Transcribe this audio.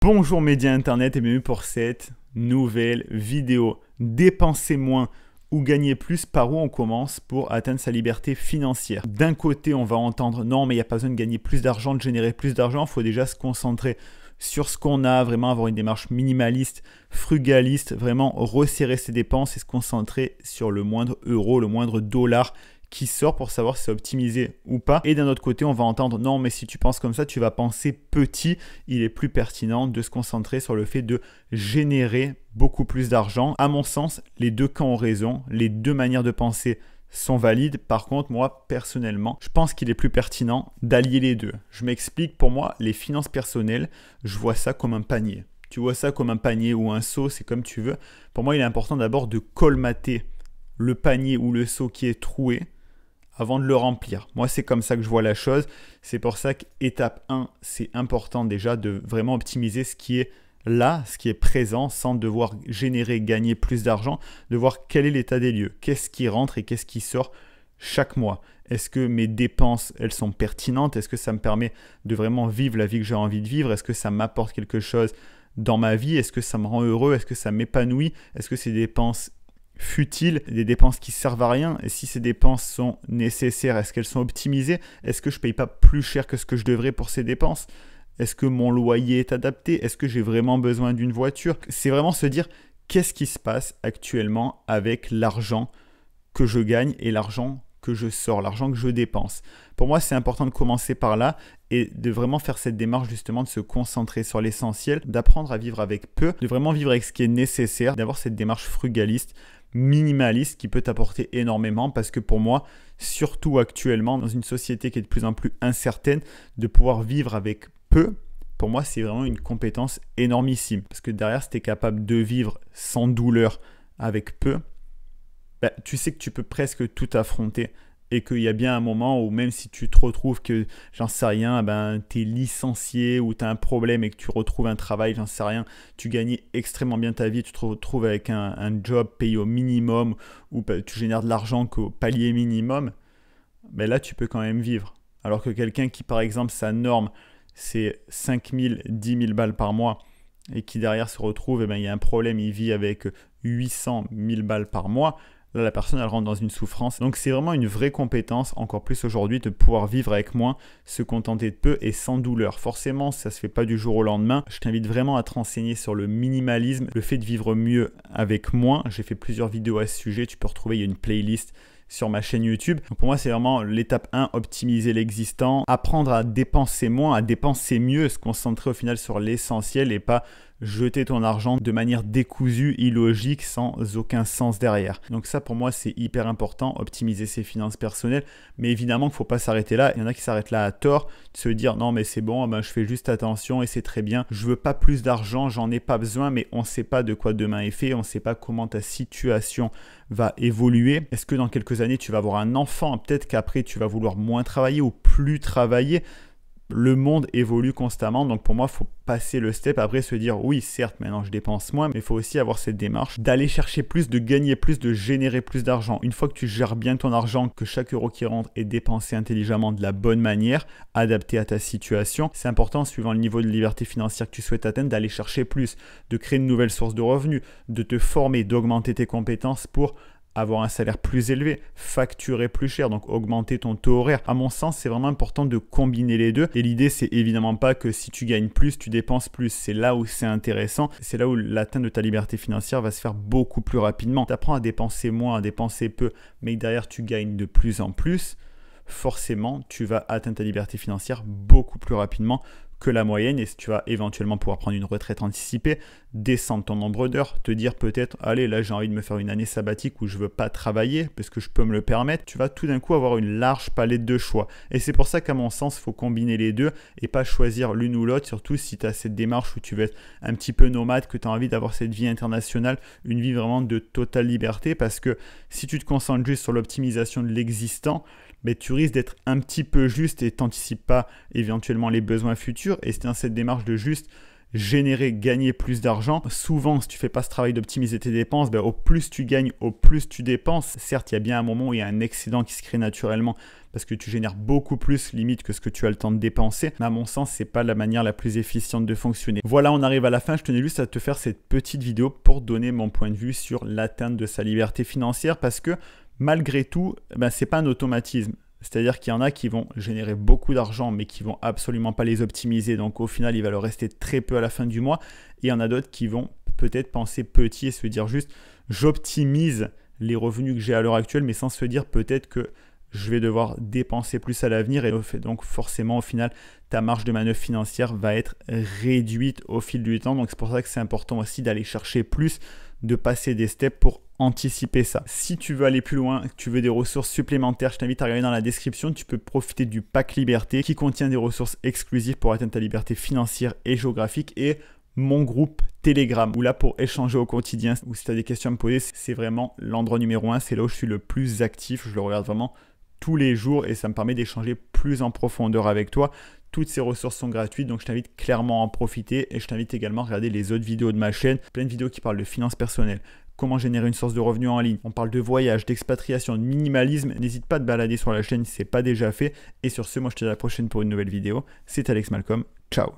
Bonjour médias internet et bienvenue pour cette nouvelle vidéo. Dépenser moins ou gagner plus, par où on commence pour atteindre sa liberté financière? D'un côté, on va entendre non, mais il n'y a pas besoin de gagner plus d'argent, de générer plus d'argent, il faut déjà se concentrer sur ce qu'on a, vraiment avoir une démarche minimaliste, frugaliste, vraiment resserrer ses dépenses et se concentrer sur le moindre euro, le moindre dollar qui sort pour savoir si c'est optimisé ou pas. Et d'un autre côté, on va entendre non, mais si tu penses comme ça, tu vas penser petit. Il est plus pertinent de se concentrer sur le fait de générer beaucoup plus d'argent. À mon sens, les deux camps ont raison, les deux manières de penser sont valides. Par contre, moi, personnellement, je pense qu'il est plus pertinent d'allier les deux. Je m'explique, pour moi, les finances personnelles, je vois ça comme un panier. Tu vois ça comme un panier ou un seau, c'est comme tu veux. Pour moi, il est important d'abord de colmater le panier ou le seau qui est troué avant de le remplir. Moi, c'est comme ça que je vois la chose. C'est pour ça qu'étape 1, c'est important déjà de vraiment optimiser ce qui est là, ce qui est présent, sans devoir générer, gagner plus d'argent, de voir quel est l'état des lieux, qu'est-ce qui rentre et qu'est-ce qui sort chaque mois. Est-ce que mes dépenses, elles sont pertinentes? Est-ce que ça me permet de vraiment vivre la vie que j'ai envie de vivre? Est-ce que ça m'apporte quelque chose dans ma vie? Est-ce que ça me rend heureux? Est-ce que ça m'épanouit? Est-ce que ces dépenses futiles, des dépenses qui servent à rien? Et si ces dépenses sont nécessaires, est-ce qu'elles sont optimisées? Est-ce que je ne paye pas plus cher que ce que je devrais pour ces dépenses? Est-ce que mon loyer est adapté? Est-ce que j'ai vraiment besoin d'une voiture? C'est vraiment se dire qu'est-ce qui se passe actuellement avec l'argent que je gagne et l'argent que je sors, l'argent que je dépense. Pour moi, c'est important de commencer par là et de vraiment faire cette démarche justement de se concentrer sur l'essentiel, d'apprendre à vivre avec peu, de vraiment vivre avec ce qui est nécessaire, d'avoir cette démarche frugaliste, minimaliste qui peut t'apporter énormément parce que pour moi, surtout actuellement, dans une société qui est de plus en plus incertaine, de pouvoir vivre avec peu, pour moi, c'est vraiment une compétence énormissime. Parce que derrière, si tu es capable de vivre sans douleur avec peu, tu sais que tu peux presque tout affronter et qu'il y a bien un moment où même si tu te retrouves que, j'en sais rien, tu es licencié ou tu as un problème et que tu retrouves un travail, j'en sais rien, tu gagnais extrêmement bien ta vie, tu te retrouves avec un job payé au minimum ou tu génères de l'argent qu'au palier minimum, là tu peux quand même vivre. Alors que quelqu'un qui par exemple sa norme c'est 5 000, 10 000 balles par mois et qui derrière se retrouve, il y a un problème, il vit avec 800 000 balles par mois, là, la personne, elle rentre dans une souffrance. Donc, c'est vraiment une vraie compétence, encore plus aujourd'hui, de pouvoir vivre avec moins, se contenter de peu et sans douleur. Forcément, ça ne se fait pas du jour au lendemain. Je t'invite vraiment à te renseigner sur le minimalisme, le fait de vivre mieux avec moins. J'ai fait plusieurs vidéos à ce sujet. Tu peux retrouver, il y a une playlist sur ma chaîne YouTube. Donc pour moi, c'est vraiment l'étape 1, optimiser l'existant, apprendre à dépenser moins, à dépenser mieux, se concentrer au final sur l'essentiel et pas jeter ton argent de manière décousue, illogique, sans aucun sens derrière. Donc ça, pour moi, c'est hyper important, optimiser ses finances personnelles. Mais évidemment qu'il ne faut pas s'arrêter là. Il y en a qui s'arrêtent là à tort, de se dire non, mais c'est bon, je fais juste attention et c'est très bien. Je veux pas plus d'argent, j'en ai pas besoin, mais on ne sait pas de quoi demain est fait, on ne sait pas comment ta situation va évoluer. Est-ce que dans quelques années, tu vas avoir un enfant? Peut-être qu'après, tu vas vouloir moins travailler ou plus travailler. Le monde évolue constamment, donc pour moi, il faut passer le step, après se dire oui, certes, maintenant je dépense moins, mais il faut aussi avoir cette démarche d'aller chercher plus, de gagner plus, de générer plus d'argent. Une fois que tu gères bien ton argent, que chaque euro qui rentre est dépensé intelligemment de la bonne manière, adapté à ta situation, c'est important, suivant le niveau de liberté financière que tu souhaites atteindre, d'aller chercher plus, de créer une nouvelle source de revenus, de te former, d'augmenter tes compétences pour avoir un salaire plus élevé, facturer plus cher, donc augmenter ton taux horaire. À mon sens, c'est vraiment important de combiner les deux. Et l'idée, c'est évidemment pas que si tu gagnes plus, tu dépenses plus. C'est là où c'est intéressant. C'est là où l'atteinte de ta liberté financière va se faire beaucoup plus rapidement. Tu apprends à dépenser moins, à dépenser peu, mais que derrière, tu gagnes de plus en plus. Forcément, tu vas atteindre ta liberté financière beaucoup plus rapidement que la moyenne et tu vas éventuellement pouvoir prendre une retraite anticipée, descendre ton nombre d'heures, te dire peut-être allez là j'ai envie de me faire une année sabbatique où je veux pas travailler parce que je peux me le permettre. Tu vas tout d'un coup avoir une large palette de choix et c'est pour ça qu'à mon sens il faut combiner les deux et pas choisir l'une ou l'autre, surtout si tu as cette démarche où tu veux être un petit peu nomade, que tu as envie d'avoir cette vie internationale, une vie vraiment de totale liberté, parce que si tu te concentres juste sur l'optimisation de l'existant, mais tu risques d'être un petit peu juste et t'anticipes pas éventuellement les besoins futurs. Et c'est dans cette démarche de juste générer, gagner plus d'argent. Souvent, si tu fais pas ce travail d'optimiser tes dépenses, au plus tu gagnes, au plus tu dépenses. Certes, il y a bien un moment où il y a un excédent qui se crée naturellement parce que tu génères beaucoup plus limite que ce que tu as le temps de dépenser. Mais à mon sens, c'est pas la manière la plus efficiente de fonctionner. Voilà, on arrive à la fin. Je tenais juste à te faire cette petite vidéo pour donner mon point de vue sur l'atteinte de sa liberté financière parce que malgré tout, c'est pas un automatisme. C'est-à-dire qu'il y en a qui vont générer beaucoup d'argent mais qui vont absolument pas les optimiser. Donc au final, il va leur rester très peu à la fin du mois. Et il y en a d'autres qui vont peut-être penser petit et se dire juste j'optimise les revenus que j'ai à l'heure actuelle mais sans se dire peut-être que je vais devoir dépenser plus à l'avenir et donc forcément au final ta marge de manœuvre financière va être réduite au fil du temps. Donc c'est pour ça que c'est important aussi d'aller chercher plus, de passer des steps pour anticiper ça. Si tu veux aller plus loin, que tu veux des ressources supplémentaires, je t'invite à regarder dans la description. Tu peux profiter du pack liberté qui contient des ressources exclusives pour atteindre ta liberté financière et géographique et mon groupe Telegram où là pour échanger au quotidien ou si tu as des questions à me poser, c'est vraiment l'endroit numéro 1. C'est là où je suis le plus actif. Je le regarde vraiment tous les jours et ça me permet d'échanger plus en profondeur avec toi. Toutes ces ressources sont gratuites, donc je t'invite clairement à en profiter et je t'invite également à regarder les autres vidéos de ma chaîne. Plein de vidéos qui parlent de finances personnelles, comment générer une source de revenus en ligne. On parle de voyage, d'expatriation, de minimalisme. N'hésite pas à te balader sur la chaîne si ce n'est pas déjà fait. Et sur ce, moi je te dis à la prochaine pour une nouvelle vidéo. C'est Alex Malcolm. Ciao.